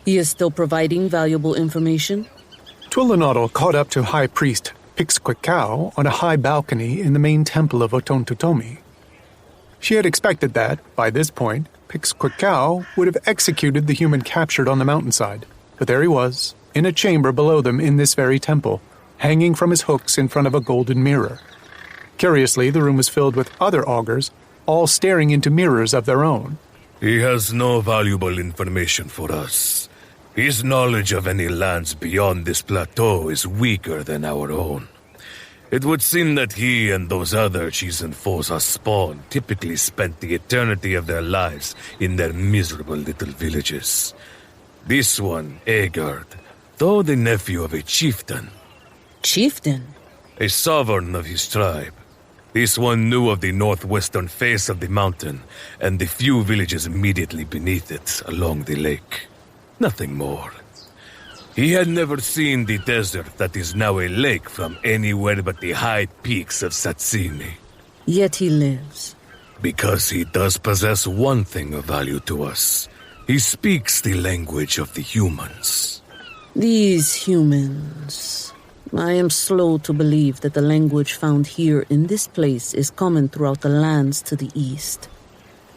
He is still providing valuable information? Twilonadal caught up to High Priest Pixquicau on a high balcony in the main temple of Otontotomi. She had expected that, by this point, Pixquicau would have executed the human captured on the mountainside, but there he was, in a chamber below them in this very temple, hanging from his hooks in front of a golden mirror. Curiously, the room was filled with other augurs, all staring into mirrors of their own. He has no valuable information for us. His knowledge of any lands beyond this plateau is weaker than our own. It would seem that he and those other Chisenfosa spawn typically spent the eternity of their lives in their miserable little villages. This one, Agard, though the nephew of a chieftain. Chieftain? A sovereign of his tribe. This one knew of the northwestern face of the mountain and the few villages immediately beneath it along the lake. Nothing more. He had never seen the desert that is now a lake from anywhere but the high peaks of Satsini. Yet he lives. Because he does possess one thing of value to us. He speaks the language of the humans. These humans. I am slow to believe that the language found here in this place is common throughout the lands to the east.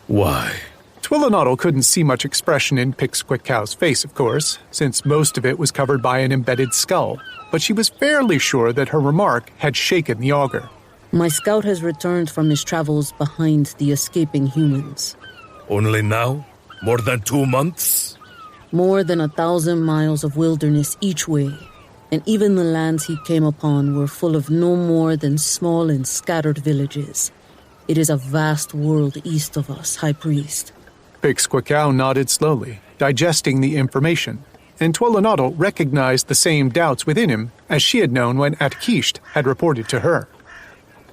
Why? Twilonadal couldn't see much expression in Pixquicau's face, of course, since most of it was covered by an embedded skull, but she was fairly sure that her remark had shaken the augur. My scout has returned from his travels behind the escaping humans. Only now? More than 2 months? More than 1,000 miles of wilderness each way, and even the lands he came upon were full of no more than small and scattered villages. It is a vast world east of us, High Priest. Pixquicau nodded slowly, digesting the information, and Twilonadal recognized the same doubts within him as she had known when Atkisht had reported to her.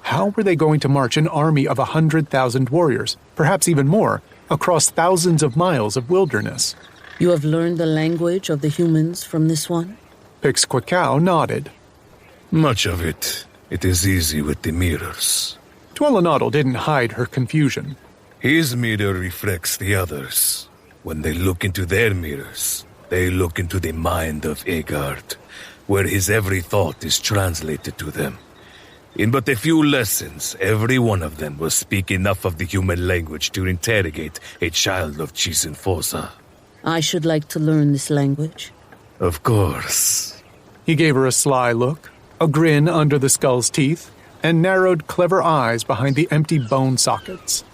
How were they going to march an army of 100,000 warriors, perhaps even more, across thousands of miles of wilderness? You have learned the language of the humans from this one? Pixquicau nodded. Much of it. It is easy with the mirrors. Twilonadal didn't hide her confusion. His mirror reflects the others. When they look into their mirrors, they look into the mind of Agard, where his every thought is translated to them. In but a few lessons, every one of them will speak enough of the human language to interrogate a child of Chisenfosa. I should like to learn this language. Of course. He gave her a sly look, a grin under the skull's teeth, and narrowed clever eyes behind the empty bone sockets.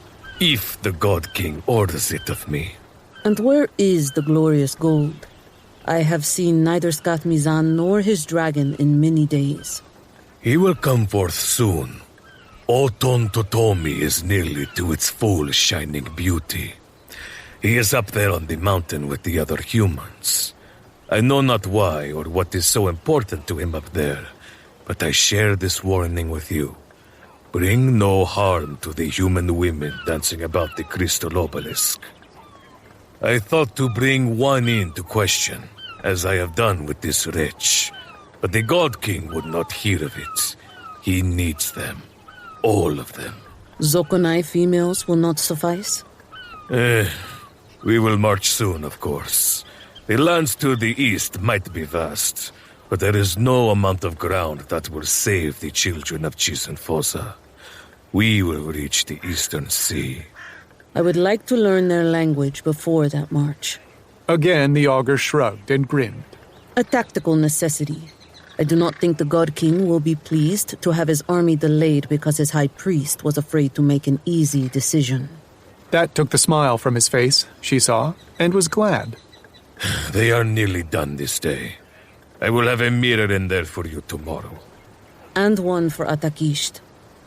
If the God King orders it of me. And where is the glorious gold? I have seen neither Skatmizan nor his dragon in many days. He will come forth soon. Otontotomi is nearly to its full shining beauty. He is up there on the mountain with the other humans. I know not why or what is so important to him up there, but I share this warning with you. Bring no harm to the human women dancing about the crystal obelisk. I thought to bring one in to question, as I have done with this wretch, but the God King would not hear of it. He needs them. All of them. Xoconai females will not suffice? We will march soon, of course. The lands to the east might be vast, but there is no amount of ground that will save the children of Chisenfosa. We will reach the eastern sea. I would like to learn their language before that march. Again, the augur shrugged and grinned. A tactical necessity. I do not think the God King will be pleased to have his army delayed because his high priest was afraid to make an easy decision. That took the smile from his face, she saw, and was glad. They are nearly done this day. I will have a mirror in there for you tomorrow. And one for Atakisht.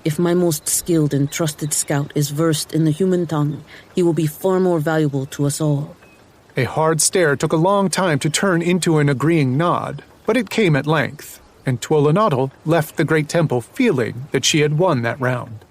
If my most skilled and trusted scout is versed in the human tongue, he will be far more valuable to us all. A hard stare took a long time to turn into an agreeing nod, but it came at length, and Twilonadal left the great temple feeling that she had won that round.